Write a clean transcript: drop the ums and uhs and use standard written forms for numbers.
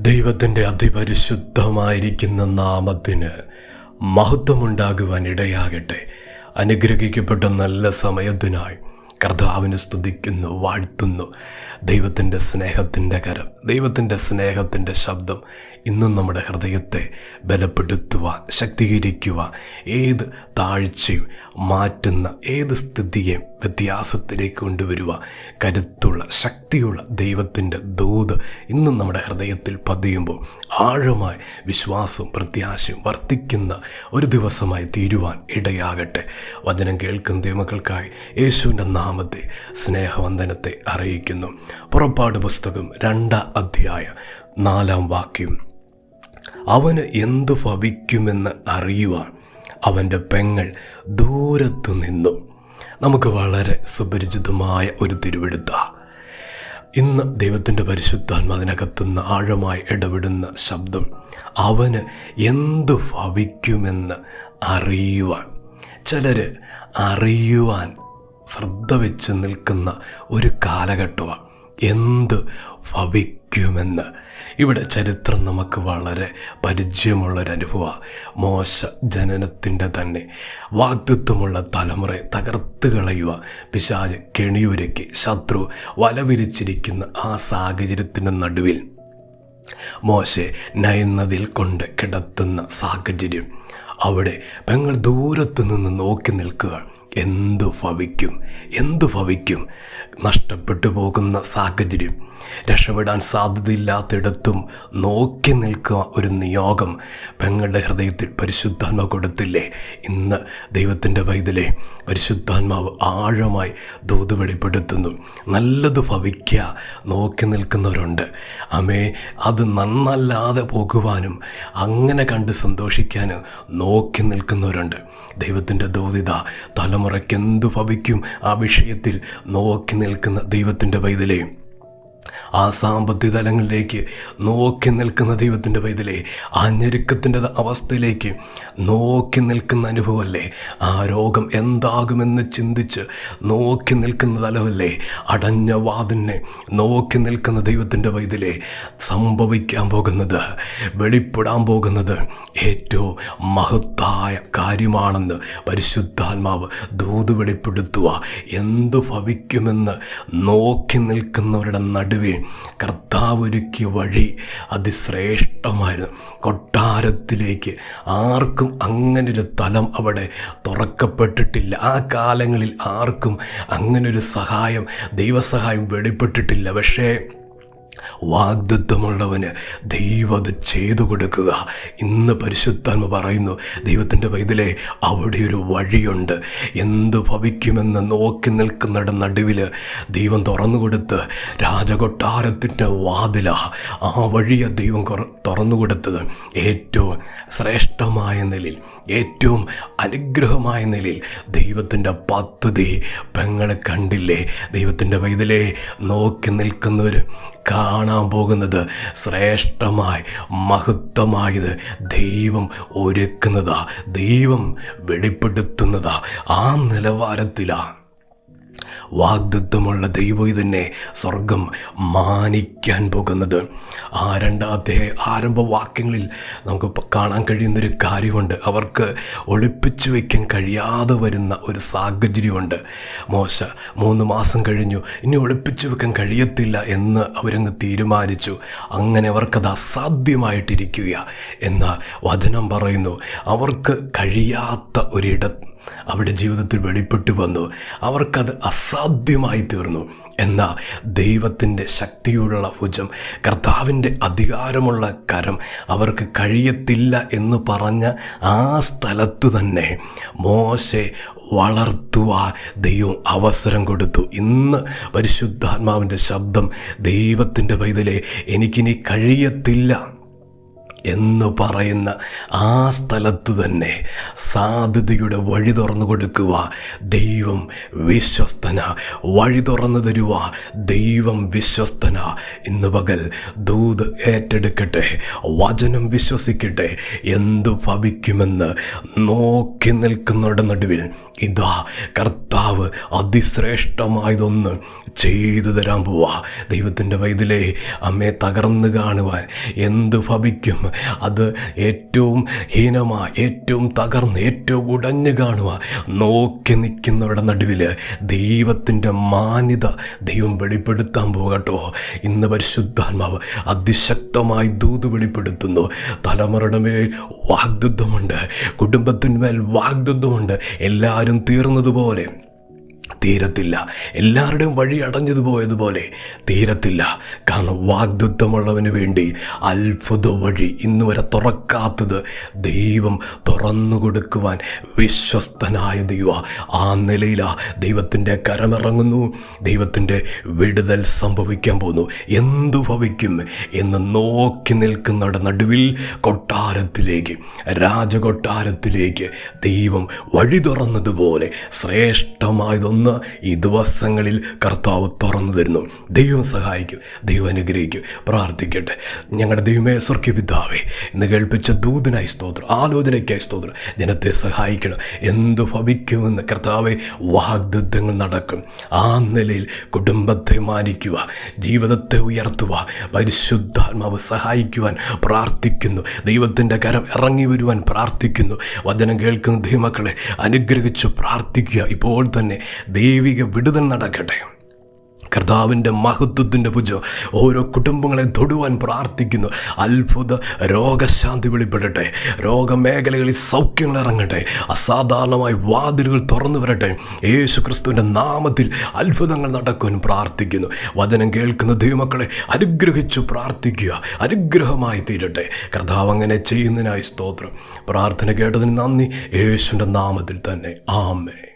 ദൈവത്തിൻ്റെ അതിപരിശുദ്ധമായിരിക്കുന്ന നാമത്തിന് മഹത്വമുണ്ടാകുവാൻ ഇടയാകട്ടെ. അനുഗ്രഹിക്കപ്പെട്ട നല്ല സമയത്തിനായി കർത്താവിനെ സ്തുതിക്കുന്നു, വാഴ്ത്തുന്നു. ദൈവത്തിൻ്റെ സ്നേഹത്തിൻ്റെ കരം, ദൈവത്തിൻ്റെ സ്നേഹത്തിൻ്റെ ശബ്ദം ഇന്നും നമ്മുടെ ഹൃദയത്തെ ബലപ്പെടുത്തുവാൻ, ശക്തീകരിക്കുവാൻ, ഏത് താഴ്ചയും മാറ്റുന്ന, ഏത് സ്ഥിതിയെയും വ്യത്യാസത്തിലേക്ക് കൊണ്ടുവരുവാൻ കരുത്തുള്ള, ശക്തിയുള്ള ദൈവത്തിൻ്റെ ദൂത് ഇന്നും നമ്മുടെ ഹൃദയത്തിൽ പതിയുമ്പോൾ ആഴമായി വിശ്വാസവും പ്രത്യാശയും വർദ്ധിക്കുന്ന ഒരു ദിവസമായി തീരുവാൻ ഇടയാകട്ടെ. വചനം കേൾക്കുന്ന ദൈവമക്കൾക്കായി യേശുവിൻ്റെ നാമത്തെ സ്നേഹവന്ദനത്തെ അറിയിക്കുന്നു. പുറപ്പാട് പുസ്തകം 2 അധ്യായം 4 വാക്യം. അവന് എന്തു ഭവിക്കുമെന്ന് അറിയുവാൻ അവൻ്റെ പെങ്ങൾ ദൂരത്തു നിന്നു. നമുക്ക് വളരെ സുപരിചിതമായ ഒരു തിരുവെഴുത്ത. ഇന്ന് ദൈവത്തിൻ്റെ പരിശുദ്ധാത്മ അതിനകത്തുനിന്ന് ആഴമായി ഇടപെടുന്ന ശബ്ദം, അവന് എന്തു ഭവിക്കുമെന്ന് അറിയുവാൻ. ചിലർ അറിയുവാൻ ശ്രദ്ധ വെച്ച് നിൽക്കുന്ന ഒരു കാലഘട്ടമാണ് എന്ത് ഭവിക്കുമെന്ന്. ഇവിടെ ചരിത്രം നമുക്ക് വളരെ പരിചയമുള്ളൊരനുഭവമാണ്. മോശ ജനനത്തിൻ്റെ തന്നെ വാഗ്ദത്വമുള്ള തലമുറയെ തകർത്ത് കളയുക, പിശാച് കെണിയൊരുക്കി ശത്രു വലവിരിച്ചിരിക്കുന്ന ആ സാഹചര്യത്തിൻ്റെ നടുവിൽ മോശെ നൈൽ നദിയിൽ കൊണ്ട് കിടത്തുന്ന സാഹചര്യം. അവിടെ പെങ്ങൾ ദൂരത്തു നിന്ന് നോക്കി നിൽക്കുക. എന്തു ഭവിക്കും, എന്തു ഭവിക്കും? നഷ്ടപ്പെട്ടു പോകുന്ന സാഹചര്യം, രക്ഷപ്പെടാൻ സാധ്യതയില്ലാത്തിടത്തും നോക്കി നിൽക്കുക. ഒരു നിയോഗം പെങ്ങളുടെ ഹൃദയത്തിൽ പരിശുദ്ധാത്മ കൊടുത്തില്ലേ? ഇന്ന് ദൈവത്തിൻ്റെ പൈതലെ പരിശുദ്ധാത്മാവ് ആഴമായി ദൂത് വെളിപ്പെടുത്തുന്നു. നല്ലത് ഭവിക്കുക നോക്കി നിൽക്കുന്നവരുണ്ട്. അത് നന്നല്ലാതെ പോകുവാനും അങ്ങനെ കണ്ട് സന്തോഷിക്കാനും നോക്കി നിൽക്കുന്നവരുണ്ട്. ദൈവത്തിൻ്റെ ദൂതിത തലമുറയ്ക്ക് എന്തു ഭവിക്കും ആ വിഷയത്തിൽ നോക്കി നിൽക്കുന്ന ദൈവത്തിൻ്റെ പൈതലെ, ആ സാമ്പത്തിക തലങ്ങളിലേക്ക് നോക്കി നിൽക്കുന്ന ദൈവത്തിൻ്റെ പൈതലെ, ആ ഞെരുക്കത്തിൻ്റെ അവസ്ഥയിലേക്ക് നോക്കി നിൽക്കുന്ന അനുഭവമല്ലേ? ആ രോഗം എന്താകുമെന്ന് ചിന്തിച്ച് നോക്കി നിൽക്കുന്ന തലമല്ലേ? അടഞ്ഞ വാതിലിനെ നോക്കി നിൽക്കുന്ന ദൈവത്തിൻ്റെ പൈതലെ, സംഭവിക്കാൻ പോകുന്നത്, വെളിപ്പെടാൻ പോകുന്നത് ഏറ്റവും മഹത്തായ കാര്യമാണെന്ന് പരിശുദ്ധാത്മാവ് ദൂത് വെളിപ്പെടുത്തുക. എന്തു ഭവിക്കുമെന്ന് നോക്കി നിൽക്കുന്നവരുടെ നടുവേ കർത്താവ് ഒരുക്കിയ വഴി അതിശ്രേഷ്ഠമായിരുന്നു. കൊട്ടാരത്തിലേക്ക് ആർക്കും അങ്ങനൊരു തലം അവിടെ തുറക്കപ്പെട്ടിട്ടില്ല. ആ കാലങ്ങളിൽ ആർക്കും അങ്ങനൊരു സഹായം, ദൈവസഹായം വെളിപ്പെട്ടിട്ടില്ല. പക്ഷേ വാഗ്ദത്തമുള്ളവന് ദൈവം അത് ചെയ്തു കൊടുക്കുക. ഇന്ന് പരിശുദ്ധാത്മ പറയുന്നു, ദൈവത്തിൻ്റെ പൈതലെ, അവിടെ ഒരു വഴിയുണ്ട്. എന്തു ഭവിക്കുമെന്ന് നോക്കി നിൽക്കുന്നവരുടെ നടുവിൽ ദൈവം തുറന്നു കൊടുത്ത് രാജകൊട്ടാരത്തിൻ്റെ വാതില, ആ വഴിയെ ദൈവം തുറന്നു കൊടുത്തത് ഏറ്റവും ശ്രേഷ്ഠമായ നിലയിൽ, ഏറ്റവും അനുഗ്രഹമായ നിലയിൽ ദൈവത്തിൻ്റെ പദ്ധതി പെങ്ങളെ കണ്ടില്ലേ? ദൈവത്തിൻ്റെ പൈതലെ, നോക്കി നിൽക്കുന്നവർ കാണാൻ പോകുന്നത് ശ്രേഷ്ഠമായി മഹത്വമായത് ദൈവം ഒരുക്കുന്നതാ, ദൈവം വെളിപ്പെടുത്തുന്നതാ. ആ നിലവാരത്തിലാണ് വാഗ്ദത്വമുള്ള ദൈവം ഇതിനെ സ്വർഗം മാനിക്കാൻ പോകുന്നത്. ആ 2 ആരംഭവാക്യങ്ങളിൽ നമുക്ക് കാണാൻ കഴിയുന്നൊരു കാര്യമുണ്ട്. അവർക്ക് ഒളിപ്പിച്ചു വയ്ക്കാൻ കഴിയാതെ വരുന്ന ഒരു സാഹചര്യമുണ്ട്. മോശ 3 മാസം കഴിഞ്ഞു, ഇനി ഒളിപ്പിച്ചു വെക്കാൻ കഴിയത്തില്ല എന്ന് അവരങ്ങ് തീരുമാനിച്ചു. അങ്ങനെ അവർക്കത് അസാധ്യമായിട്ടിരിക്കുക എന്ന വചനം പറയുന്നു. അവർക്ക് കഴിയാത്ത ഒരിടം അവിടെ ജീവിതത്തിൽ വെളിപ്പെട്ടു വന്നു. അവർക്കത് അസാധ്യമായി തീർന്നു. എന്നാൽ ദൈവത്തിൻ്റെ ശക്തിയുള്ള ഭുജം, കർത്താവിൻ്റെ അധികാരമുള്ള കരം അവർക്ക് കഴിയത്തില്ല എന്ന് പറഞ്ഞ ആ സ്ഥലത്തു തന്നെ മോശെ വളർത്തുവാൻ ദൈവം അവസരം കൊടുത്തു. ഇന്ന് പരിശുദ്ധാത്മാവിൻ്റെ ശബ്ദം, ദൈവത്തിൻ്റെ പൈതലെ, എനിക്കിനി കഴിയത്തില്ല എന്ന് പറയുന്ന ആ സ്ഥലത്ത് തന്നെ സാധ്യതയുടെ വഴി തുറന്നു കൊടുക്കുക ദൈവം വിശ്വസ്തന. വഴി തുറന്നു തരുക ദൈവം വിശ്വസ്തന. ഇന്ന് പകൽ ദൂത് ഏറ്റെടുക്കട്ടെ, വചനം വിശ്വസിക്കട്ടെ. എന്തു ഭവിക്കുമെന്ന് നോക്കി നിൽക്കുന്നവരുടെ നടുവിൽ ഇതാ കർത്താവ് അതിശ്രേഷ്ഠമായതൊന്ന് ചെയ്തു തരാൻ പോവാ. ദൈവത്തിൻ്റെ വൈതിലേ, അമ്മയെ തകർന്നു കാണുവാൻ എന്ത് ഭവിക്കും? അത് ഏറ്റവും ഹീനമായി, ഏറ്റവും തകർന്ന്, ഏറ്റവും ഉടഞ്ഞു കാണുവാൻ നോക്കി നിൽക്കുന്നവരുടെ നടുവിൽ ദൈവത്തിൻ്റെ മാന്യത ദൈവം വെളിപ്പെടുത്താൻ പോകട്ടോ. ഇന്ന് പരിശുദ്ധാത്മാവ് അതിശക്തമായി ദൂത് വെളിപ്പെടുത്തുന്നു. തലമുറയുടെ മേൽ വാഗ്ദത്തമുണ്ട്, കുടുംബത്തിന്മേൽ വാഗ്ദത്തമുണ്ട്. എല്ലാവരും തീർന്നതുപോലെ തീരത്തില്ല, എല്ലാവരുടെയും വഴി അടഞ്ഞതു പോയതുപോലെ തീരത്തില്ല. കാരണം വാഗ്ദത്തമുള്ളവന് വേണ്ടി അത്ഭുത വഴി ഇന്ന് വരെ തുറക്കാത്തത് ദൈവം തുറന്നു കൊടുക്കുവാൻ വിശ്വസ്തനായ ദൈവം. ആ നിലയിലാ ദൈവത്തിൻ്റെ കരമിറങ്ങുന്നു. ദൈവത്തിൻ്റെ വിടുതൽ സംഭവിക്കാൻ പോകുന്നു. എന്തു ഭവിക്കും എന്ന് നോക്കി നിൽക്കുന്നവരുടെ നടുവിൽ കൊട്ടാരത്തിലേക്ക്, രാജകൊട്ടാരത്തിലേക്ക് ദൈവം വഴി തുറന്നതുപോലെ ശ്രേഷ്ഠമായതൊന്നും ഈ ദിവസങ്ങളിൽ കർത്താവ് തുറന്നു തരുന്നു. ദൈവം സഹായിക്കും, ദൈവം അനുഗ്രഹിക്കും. പ്രാർത്ഥിക്കട്ടെ. ഞങ്ങളുടെ ദൈവമേ, സ്വർഗ്ഗീയ പിതാവേ, ഇന്ന് കേൾപ്പിച്ച ദൂതനായി സ്തോത്രം, ആലോചനയ്ക്കായി സ്തോത്രം. ജനത്തെ സഹായിക്കണം. എന്തു ഭവിക്കുമെന്ന് കർത്താവെ വാഗ്ദത്തങ്ങൾ നടക്കും. ആ നിലയിൽ കുടുംബത്തെ മാനിക്കുക, ജീവിതത്തെ ഉയർത്തുക. പരിശുദ്ധാത്മാവ് സഹായിക്കുവാൻ പ്രാർത്ഥിക്കുന്നു. ദൈവത്തിൻ്റെ കരം ഇറങ്ങി വരുവാൻ പ്രാർത്ഥിക്കുന്നു. വചനം കേൾക്കുന്ന ദൈവമക്കളെ അനുഗ്രഹിച്ച് പ്രാർത്ഥിക്കുക. ഇപ്പോൾ തന്നെ ദൈവിക വിടുതൽ നടക്കട്ടെ. കർത്താവിൻ്റെ മഹത്വത്തിൻ്റെ ഭുജം ഓരോ കുടുംബങ്ങളെ തൊടുവാൻ പ്രാർത്ഥിക്കുന്നു. അത്ഭുത രോഗശാന്തി വെളിപ്പെടട്ടെ. രോഗമേഖലകളിൽ സൗഖ്യങ്ങൾ ഇറങ്ങട്ടെ. അസാധാരണമായ വാതിലുകൾ തുറന്നു വരട്ടെ. യേശു ക്രിസ്തുവിൻ്റെ നാമത്തിൽ അത്ഭുതങ്ങൾ നടക്കുവാൻ പ്രാർത്ഥിക്കുന്നു. വചനം കേൾക്കുന്ന ദൈവമക്കളെ അനുഗ്രഹിച്ചു പ്രാർത്ഥിക്കുക. അനുഗ്രഹമായി തീരട്ടെ. കർത്താവ് അങ്ങനെ ചെയ്യുന്നതിനായി സ്തോത്രം. പ്രാർത്ഥന കേട്ടതിന് നന്ദി. യേശുവിൻ്റെ നാമത്തിൽ തന്നെ. ആമേൻ.